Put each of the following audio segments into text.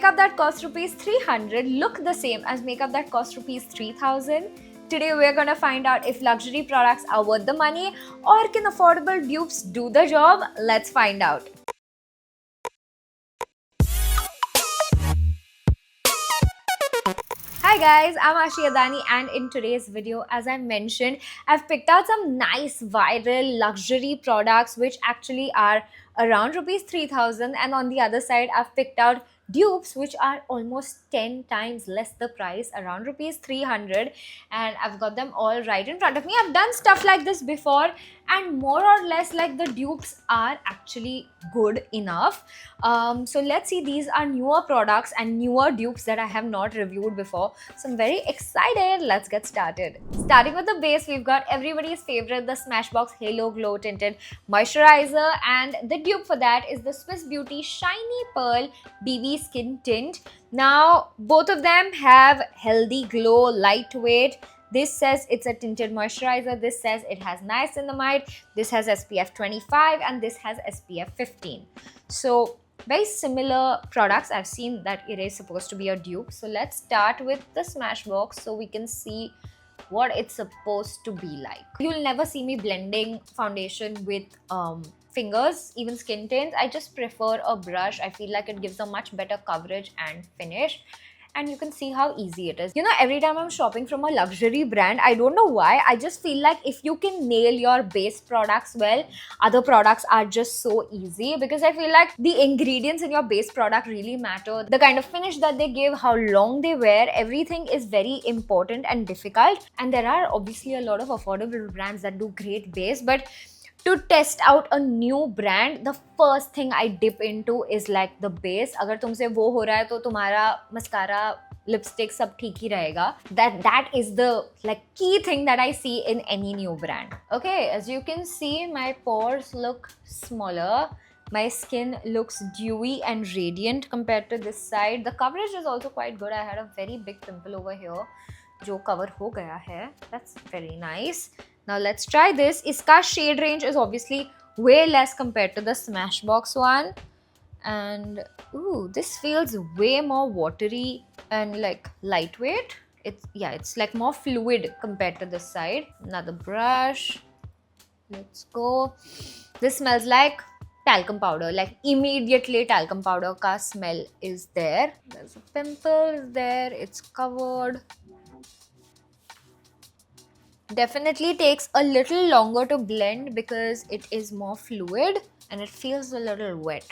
makeup that costs rupees 300 look the same as makeup that costs rupees 3000? Today we're gonna find out if luxury products are worth the money or can affordable dupes do the job? Let's find out. Hi guys, I'm Ashi Adani and in today's video, as I mentioned, I've picked out some nice viral luxury products which actually are around rupees 3000, and on the other side I've picked out dupes which are almost 10 times less the price, around rupees 300, and I've got them all right in front of me. I've done stuff like this before and more or less like the dupes are actually good enough. So let's see, these are newer products and newer dupes that I have not reviewed before. So I'm very excited. Let's get started. Starting with the base, we've got everybody's favorite, the Smashbox Halo Glow Tinted Moisturizer, and the dupe for that is the Swiss Beauty Shiny Pearl BB Skin Tint. Now, both of them have healthy glow, lightweight. This says it's a tinted moisturizer. This says it has niacinamide. This has SPF 25 and this has SPF 15. So very similar products. I've seen that it is supposed to be a dupe. So let's start with the Smashbox so we can see what it's supposed to be like. You'll never see me blending foundation with fingers, even skin tints. I just prefer a brush. I feel like it gives a much better coverage and finish. And you can see how easy it is. You know, every time I'm shopping from a luxury brand, I don't know why, I just feel like if you can nail your base products well, other products are just so easy, because I feel like the ingredients in your base product really matter. The kind of finish that they give, how long they wear, everything is very important and difficult. And there are obviously a lot of affordable brands that do great base, but to test out a new brand, the first thing I dip into is like the base. अगर तुमसे वो हो रहा है तो तुम्हारा mascara, lipstick सब ठीक ही रहेगा. That is the like key thing that I see in any new brand. Okay, as you can see, my pores look smaller. My skin looks dewy and radiant compared to this side. The coverage is also quite good. I had a very big pimple over here, जो cover हो गया है. That's very nice. Now let's try this. Iska shade range is obviously way less compared to the Smashbox one. And ooh, this feels way more watery and like lightweight. It's like more fluid compared to this side. Another brush. Let's go. This smells like talcum powder. Like immediately talcum powder ka smell is there. There's a pimple there. It's covered. Definitely takes a little longer to blend because it is more fluid and it feels a little wet.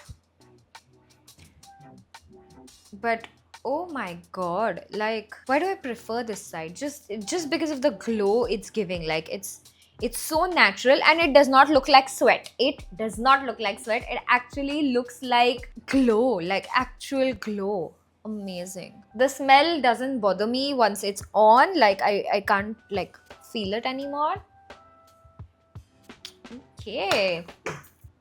But oh my god, like, why do I prefer this side? Just because of the glow it's giving. Like it's so natural and it does not look like sweat. It does not look like sweat. It actually looks like glow, like actual glow. Amazing. The smell doesn't bother me once it's on. Like I can't like feel it anymore. Okay.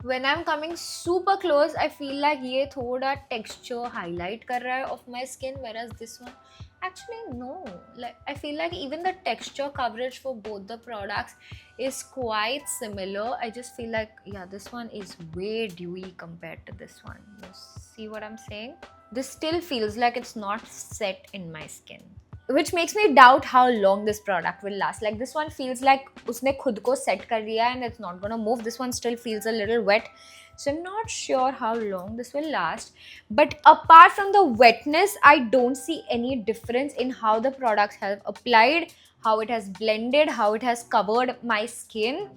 When I'm coming super close, I feel like ये थोड़ा texture highlight कर रहा है of my skin, whereas this one actually no. Like I feel like even the texture coverage for both the products is quite similar. I just feel like yeah, this one is way dewy compared to this one. You see what I'm saying? This still feels like it's not set in my skin, which makes me doubt how long this product will last. Like this one feels like उसने खुद को set कर दिया and it's not gonna move. This one still feels a little wet. So I'm not sure how long this will last. But apart from the wetness, I don't see any difference in how the products have applied, how it has blended, how it has covered my skin.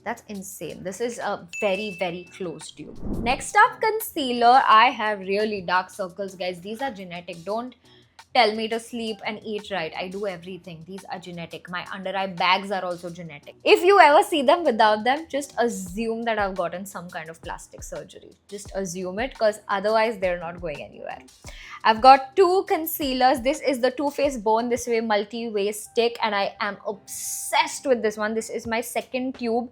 That's insane. This is a very, very close dupe. Next up, concealer. I have really dark circles, guys. These are genetic. Don't tell me to sleep and eat right. I do everything. These are genetic. My under eye bags are also genetic. If you ever see them without them, just assume that I've gotten some kind of plastic surgery. Just assume it, because otherwise they're not going anywhere. I've got two concealers. This is the Too Faced Born This Way Multi-Way Stick and I am obsessed with this one. This is my second tube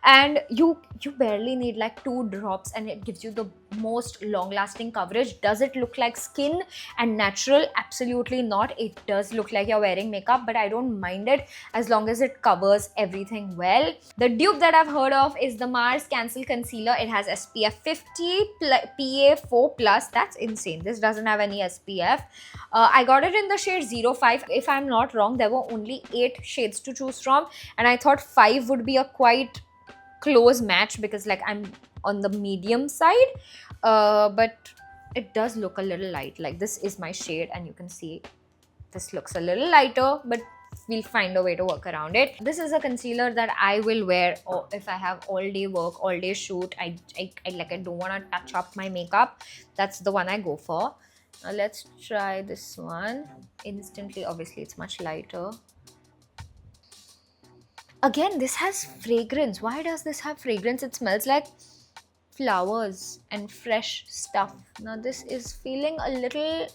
and you barely need like 2 drops and it gives you the most long lasting coverage. Does it look like skin and natural? Absolutely not. It does look like you're wearing makeup, but I don't mind it as long as it covers everything well. The dupe that I've heard of is the Mars Cancel Concealer. It has SPF 50, PA4 plus. That's insane. This doesn't have any SPF. I got it in the shade 05. If I'm not wrong, there were only 8 shades to choose from, and I thought 5 would be a quite close match because like I'm on the medium side, but it does look a little light. Like this is my shade, and you can see this looks a little lighter, but we'll find a way to work around it. This is a concealer that I will wear if I have all day work, all day shoot. I don't want to touch up my makeup. That's the one I go for. Now let's try this one. Instantly, obviously it's much lighter. Again, this has fragrance. Why does this have fragrance? It smells like flowers and fresh stuff. Now this is feeling a little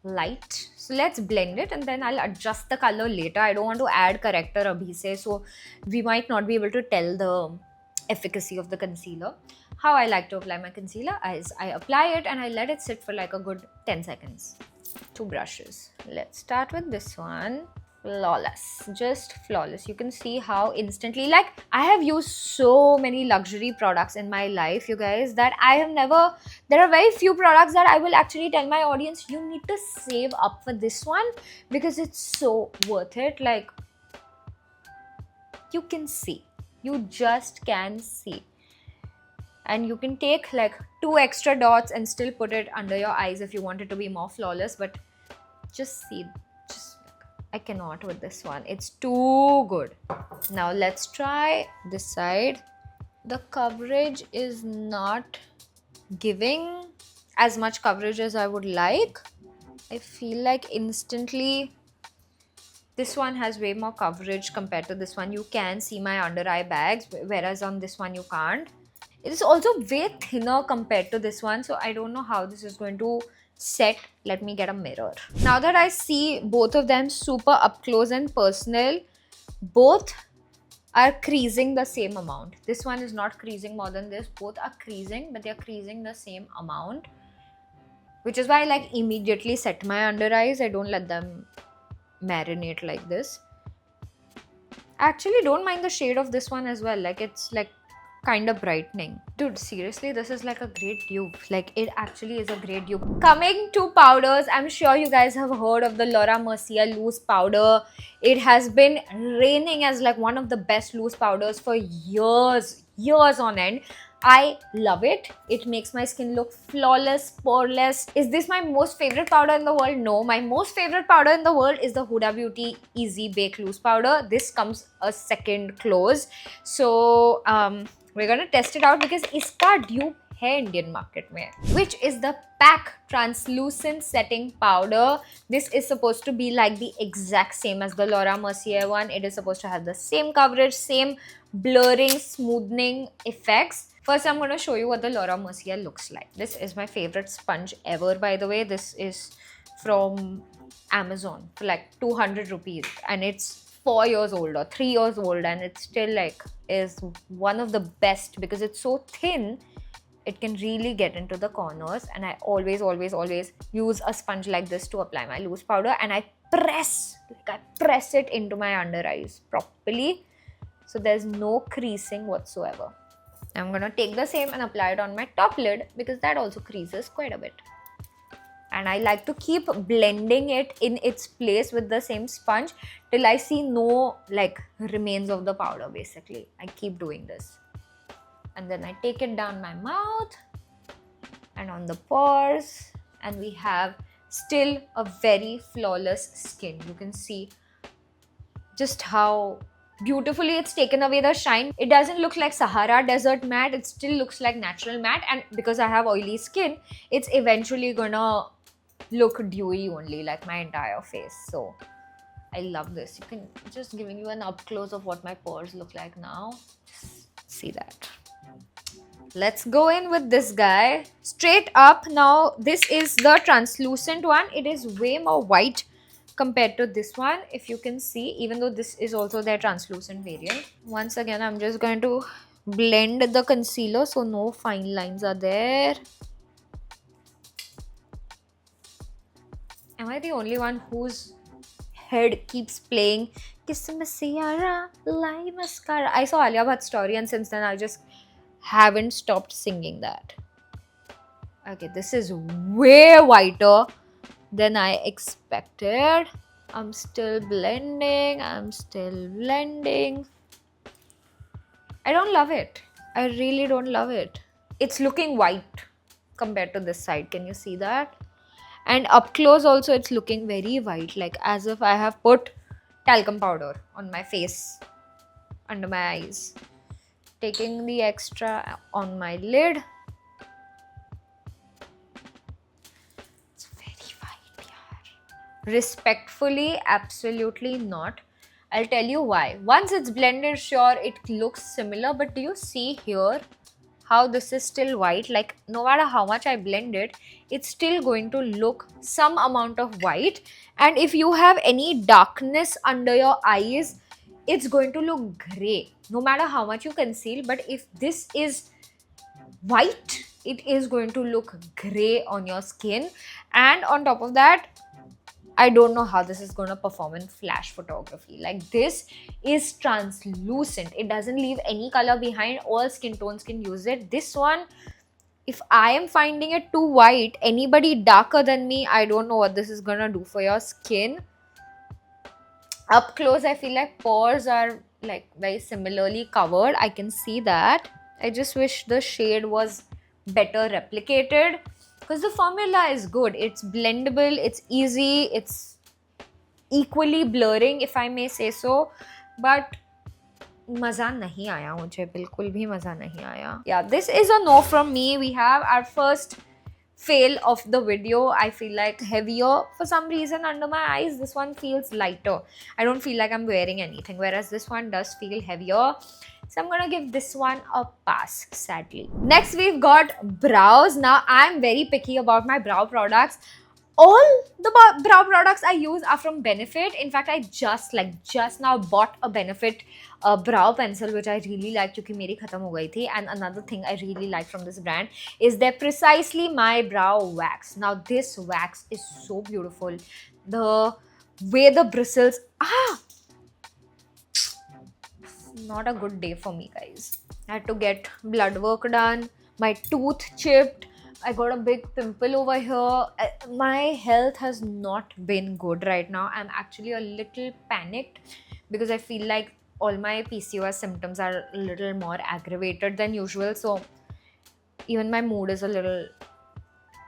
light, so let's blend it and then I'll adjust the color later. I don't want to add corrector abhi se, so we might not be able to tell the efficacy of the concealer. How I like to apply my concealer is I apply it and I let it sit for like a good 10 seconds. 2 brushes. Let's start with this one. Flawless, just flawless. You can see how instantly, like, I have used so many luxury products in my life, you guys, that I have never, there are very few products that I will actually tell my audience, you need to save up for this one because it's so worth it. Like, you can see, you just can see, and you can take like 2 extra dots and still put it under your eyes if you want it to be more flawless, but just see, I cannot with this one. It's too good. Now let's try this side. The coverage is not giving as much coverage as I would like. I feel like instantly this one has way more coverage compared to this one. You can see my under eye bags, whereas on this one you can't. It is also way thinner compared to this one, so I don't know how this is going to set. Let me get a mirror. Now that I see both of them super up close and personal, both are creasing the same amount. This one is not creasing more than this. Both are creasing, but they're creasing the same amount, which is why I like immediately set my under eyes. I don't let them marinate like this. I actually don't mind the shade of this one as well. Like, it's like kind of brightening. Dude, seriously, this is like a great dupe. Like, it actually is a great dupe. Coming to powders, I'm sure you guys have heard of the Laura Mercier loose powder. It has been reigning as like one of the best loose powders for years on end. I love it. It makes my skin look flawless, poreless. Is this my most favorite powder in the world? No. My most favorite powder in the world is the Huda Beauty Easy Bake Loose Powder. This comes a second close. So, we're gonna test it out because iska dupe hai Indian market mein, which is the PAC Translucent Setting Powder. This is supposed to be like the exact same as the Laura Mercier one. It is supposed to have the same coverage, same blurring, smoothing effects. First, I'm going to show you what the Laura Mercier looks like. This is my favorite sponge ever, by the way. This is from Amazon for like 200 rupees, and it's 4 years old or 3 years old, and it still like is one of the best because it's so thin. It can really get into the corners, and I always use a sponge like this to apply my loose powder, and I press it into my under eyes properly, so there's no creasing whatsoever. I'm gonna take the same and apply it on my top lid because that also creases quite a bit. And I like to keep blending it in its place with the same sponge till I see no like remains of the powder. Basically, I keep doing this. And then I take it down my mouth and on the pores, and we have still a very flawless skin. You can see just how beautifully it's taken away the shine. It doesn't look like Sahara Desert matte. It still looks like natural matte, and because I have oily skin, it's eventually gonna look dewy only, like my entire face. So I love this. You can just giving you an up close of what my pores look like now. Just see that. Let's go in with this guy straight up. Now this is the translucent one. It is way more white compared to this one, if you can see, even though this is also their translucent variant. Once again, I'm just going to blend the concealer so no fine lines are there. Am I the only one whose head keeps playing Kiss Messiara, Lie Mascara? I saw Alia Bhatt's story and since then I just haven't stopped singing that. Okay, this is way whiter than I expected. I'm still blending. I don't love it. I really don't love it. It's looking white compared to this side. Can you see that? And up close also it's looking very white, like as if I have put talcum powder on my face, under my eyes. Taking the extra on my lid. It's very white, yaar. Respectfully, absolutely not. I'll tell you why. Once it's blended, sure, it looks similar, but do you see here how this is still white? Like, no matter how much I blend it, it's still going to look some amount of white. And if you have any darkness under your eyes, it's going to look gray. No matter how much you conceal, but if this is white, it is going to look gray on your skin. And on top of that, I don't know how this is going to perform in flash photography. Like, this is translucent. It doesn't leave any color behind. All skin tones can use it. This one, if I am finding it too white, anybody darker than me, I don't know what this is going to do for your skin. Up close, I feel like pores are like very similarly covered. I can see that. I just wish the shade was better replicated. Because the formula is good. It's blendable, it's easy, it's equally blurring, if I may say so. But मज़ा नहीं आया मुझे, बिल्कुल भी मज़ा नहीं आया. Yeah, this is a no from me. We have our first fail of the video. I feel like heavier for some reason under my eyes. This one feels lighter. I don't feel like I'm wearing anything, whereas this one does feel heavier. So I'm gonna give this one a pass, sadly. Next, we've got brows. Now, I'm very picky about my brow products. All the brow products I use are from Benefit. In fact, I just now bought a Benefit brow pencil, which I really like because meri khatam ho gayi thi. And another thing I really like from this brand is their Precisely My Brow Wax. Now, this wax is so beautiful. The way the bristles... Not a good day for me, guys. I had to get blood work done, my tooth chipped, I got a big pimple over here. My health has not been good right now. I'm actually a little panicked because I feel like all my PCOS symptoms are a little more aggravated than usual. So even my mood is a little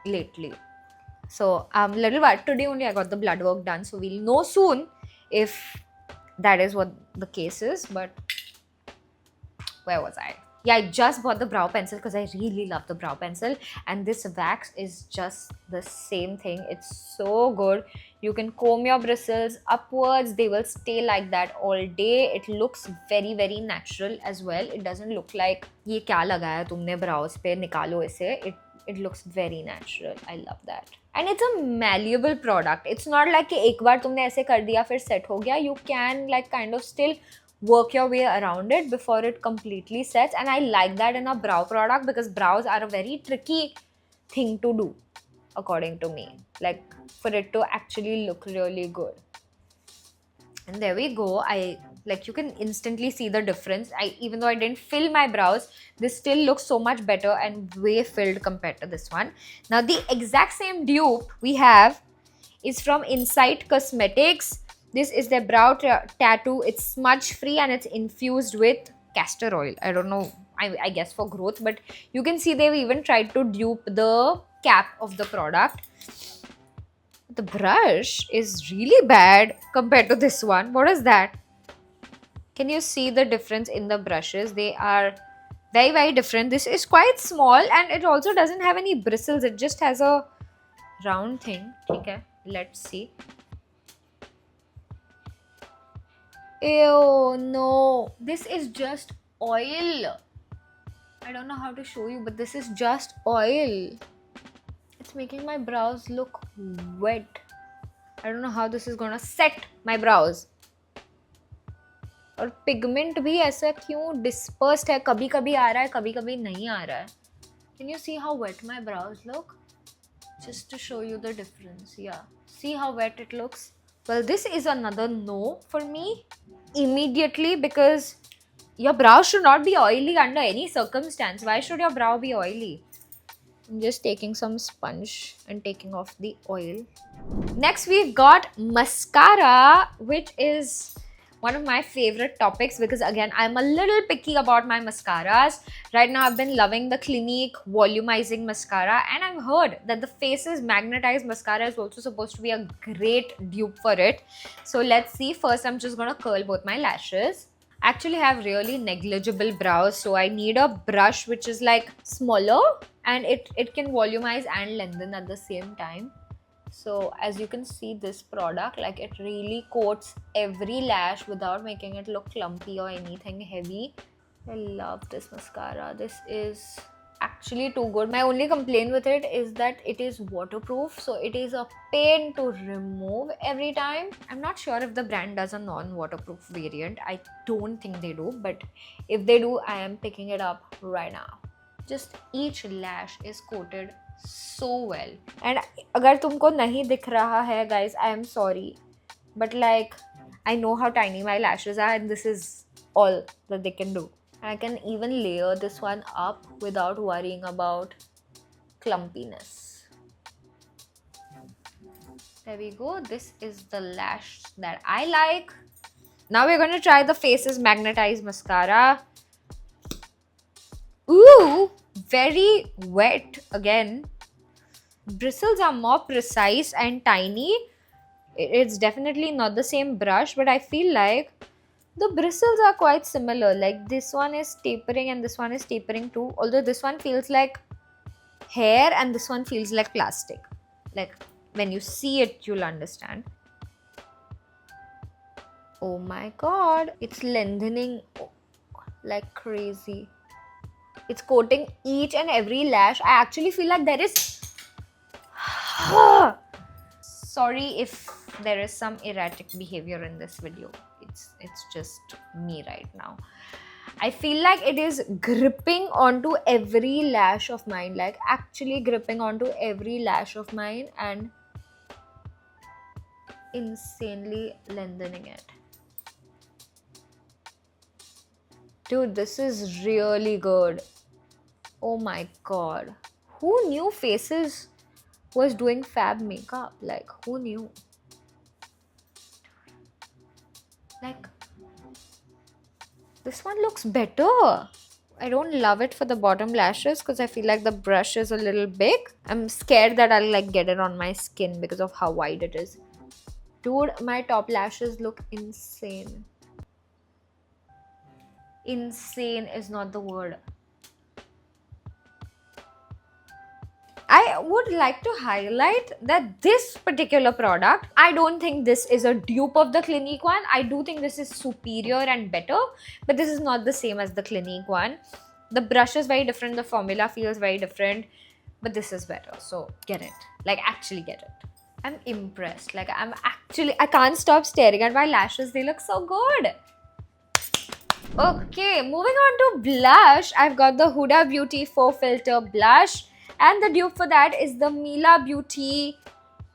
lately. So I'm a little worried. Today only I got the blood work done. So we'll know soon if that is what the case is. But where was I? Yeah, I just bought the brow pencil because I really love the brow pencil, and this wax is just the same thing. It's so good. You can comb your bristles upwards. They will stay like that all day. It looks very, very natural as well. It doesn't look like ये क्या लगाया तुमने brows पे निकालो इसे. It looks very natural. I love that. And it's a malleable product. It's not like कि एक बार तुमने ऐसे कर दिया फिर set हो गया. You can like kind of still work your way around it before it completely sets, and I like that in a brow product because brows are a very tricky thing to do, according to me, like for it to actually look really good. And there we go. You can instantly see the difference. Even though I didn't fill my brows, this still looks so much better and way filled compared to this one. Now the exact same dupe we have is from Insight Cosmetics. This is their brow tattoo. It's smudge free and it's infused with castor oil. I don't know, I guess for growth, but you can see they've even tried to dupe the cap of the product. The brush is really bad compared to this one. What is that? Can you see the difference in the brushes? They are very, very different. This is quite small and it also doesn't have any bristles. It just has a round thing. Okay, let's see. Ew, no. This is just oil. I don't know how to show you, but this is just oil. It's making my brows look wet. I don't know how this is gonna set my brows. और pigment भी ऐसा क्यों dispersed है, कभी कभी आ रहा है कभी कभी नहीं आ रहा है. Can you see how wet my brows look? Just to show you the difference. Yeah, see how wet it looks? Well, this is another no for me immediately, because your brow should not be oily under any circumstance. Why should your brow be oily? I'm just taking some sponge and taking off the oil. Next, we've got mascara, which is one of my favorite topics because again, I'm a little picky about my mascaras. Right now, I've been loving the Clinique volumizing mascara, and I've heard that the Faces magnetized mascara is also supposed to be a great dupe for it. So let's see. First, I'm just gonna curl both my lashes. I actually have really negligible brows, so I need a brush which is like smaller and it can volumize and lengthen at the same time. So as you can see, this product, like, it really coats every lash without making it look clumpy or anything heavy. I love this mascara. This is actually too good. My only complaint with it is that it is waterproof, so it is a pain to remove every time. I'm not sure if the brand does a non-waterproof variant. I don't think they do, but if they do, I am picking it up right now. Just each lash is coated so well. And agar tumko nahi dikh raha hai, guys, I am sorry, but like, I know how tiny my lashes are, and this is all that they can do. I can even layer this one up without worrying about clumpiness. There we go. This is the lash that I like. Now we're going to try the Faces magnetized mascara. Ooh, very wet again. Bristles are more precise and tiny. It's definitely not the same brush, but I feel like the bristles are quite similar. Like, this one is tapering and this one is tapering too. Although this one feels like hair and this one feels like plastic. Like, when you see it, you'll understand. Oh my god, it's lengthening like crazy. It's coating each and every lash. I actually feel like there is... Sorry if there is some erratic behavior in this video. It's just me right now. I feel like it is gripping onto every lash of mine, like actually gripping onto every lash of mine and insanely lengthening it. Dude, this is really good. Oh my god. Who knew Faces was doing fab makeup? Like, who knew? Like, this one looks better. I don't love it for the bottom lashes because I feel like the brush is a little big. I'm scared that I'll like get it on my skin because of how wide it is. Dude, my top lashes look insane. Insane is not the word. I would like to highlight that this particular product, I don't think this is a dupe of the Clinique one. I do think this is superior and better, but this is not the same as the Clinique one. The brush is very different, the formula feels very different, but this is better. So get it. Like, actually get it. I'm impressed. Like, I can't stop staring at my lashes. They look so good. Okay, moving on to blush. I've got the Huda Beauty Faux Filter blush. And the dupe for that is the Mila Beauty,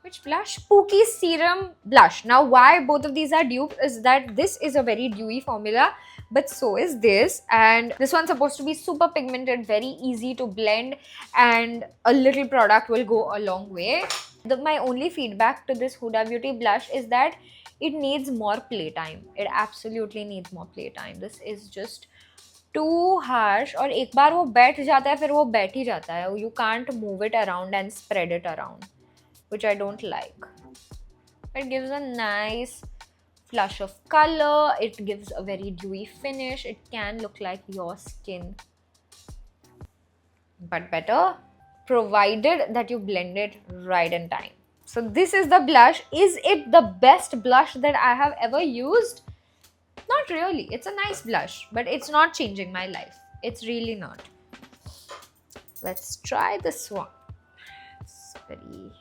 which blush? Pookie Serum blush. Now, why both of these are dupes is that this is a very dewy formula, but so is this. And this one's supposed to be super pigmented, very easy to blend, and a little product will go a long way. My only feedback to this Huda Beauty blush is that it needs more playtime. It absolutely needs more playtime. This is just too harsh, और एक बार वो बैठ जाता है फिर वो बैठ ही जाता है. You can't move it around and spread it around, which I don't like. It gives a nice flush of color. It gives a very dewy finish. It can look like your skin, but better, provided that you blend it right in time. So this is the blush. Is it the best blush that I have ever used? Not really. It's a nice blush, but it's not changing my life. It's really not. Let's try this one. It's very...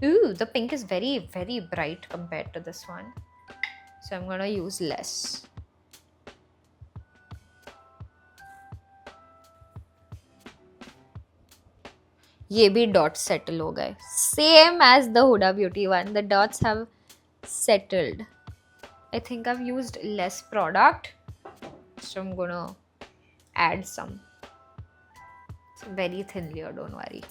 Ooh, the pink is very, very bright compared to this one. So I'm gonna use less. ये भी dots settle हो गए. Same as the Huda Beauty one. The dots have settled. I think I've used less product. So I'm gonna add some. It's very thin layer, don't worry.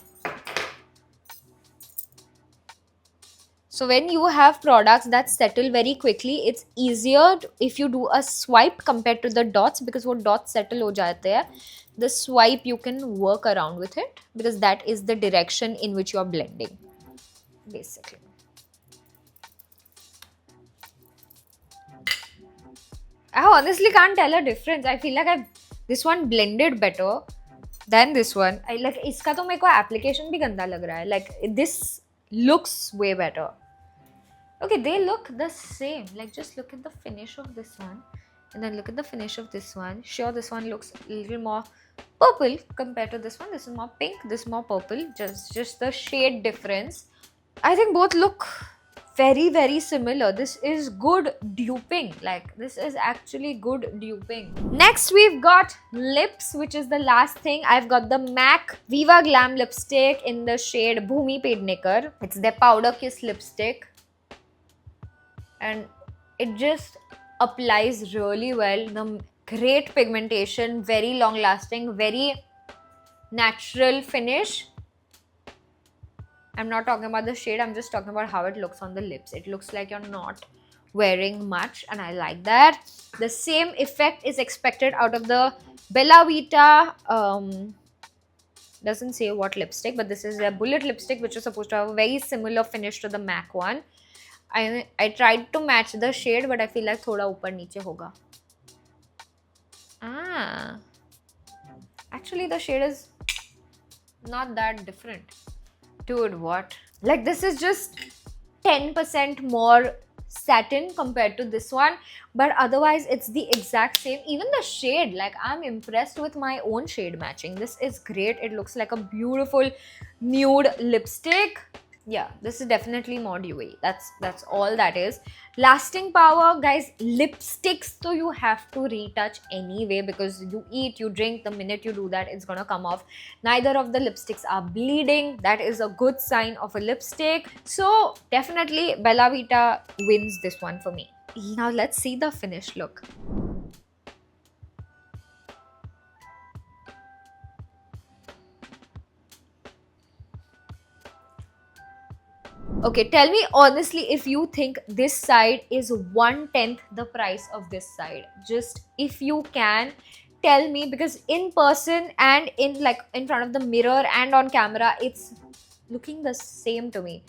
So when you have products that settle very quickly, it's easier if you do a swipe compared to the dots, because वो dots settle हो जाते हैं. The swipe you can work around with it because that is the direction in which you are blending, basically. I honestly can't tell a difference. I feel like this one blended better than this one. I like इसका तो मेरे को application भी गंदा लग रहा है. Like this looks way better. Okay, they look the same. Like just look at the finish of this one and then look at the finish of this one. Sure, this one looks a little more purple compared to this one. This is more pink, this is more purple. Just the shade difference. I think both look very similar. This is good duping. Like this is actually good duping. Next we've got lips, which is the last thing. I've got the MAC Viva Glam lipstick in the shade Bhumi Pednekar. It's their powder kiss lipstick and it just applies really well. The great pigmentation, very long lasting, very natural finish. I'm not talking about the shade, I'm just talking about how it looks on the lips. It looks like you're not wearing much and I like that. The same effect is expected out of the Bella Vita, doesn't say what lipstick, but this is a bullet lipstick which is supposed to have a very similar finish to the MAC one. I tried to match the shade, but I feel like थोड़ा ऊपर नीचे होगा. Actually the shade is not that different. Dude, what? Like this is just 10% more satin compared to this one, but otherwise it's the exact same. Even the shade, like I'm impressed with my own shade matching. This is great. It looks like a beautiful nude lipstick. Yeah, this is definitely more dewy. That's all that is. Lasting power, guys, lipsticks, so you have to retouch anyway because you eat, you drink, the minute you do that, it's gonna come off. Neither of the lipsticks are bleeding. That is a good sign of a lipstick. So definitely Bella Vita wins this one for me. Now let's see the finished look. Okay, tell me honestly if you think this side is 1/10 the price of this side. Just if you can tell me, because in person and in front of the mirror and on camera, it's looking the same to me.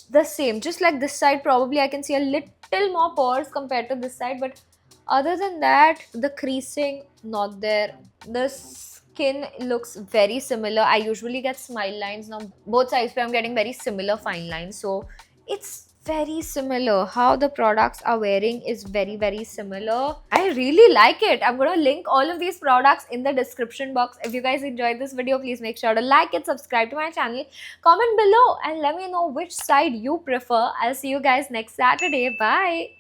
The same, just like this side, probably I can see a little more pores compared to this side, but other than that, the creasing not there. The skin looks very similar. I usually get smile lines. Now both sides I'm getting very similar fine lines, so it's very similar. How the products are wearing is very similar. I really like it. I'm gonna link all of these products in the description box. If you guys enjoyed this video, please make sure to like it, subscribe to my channel, comment below and let me know which side you prefer. I'll see you guys next Saturday. Bye.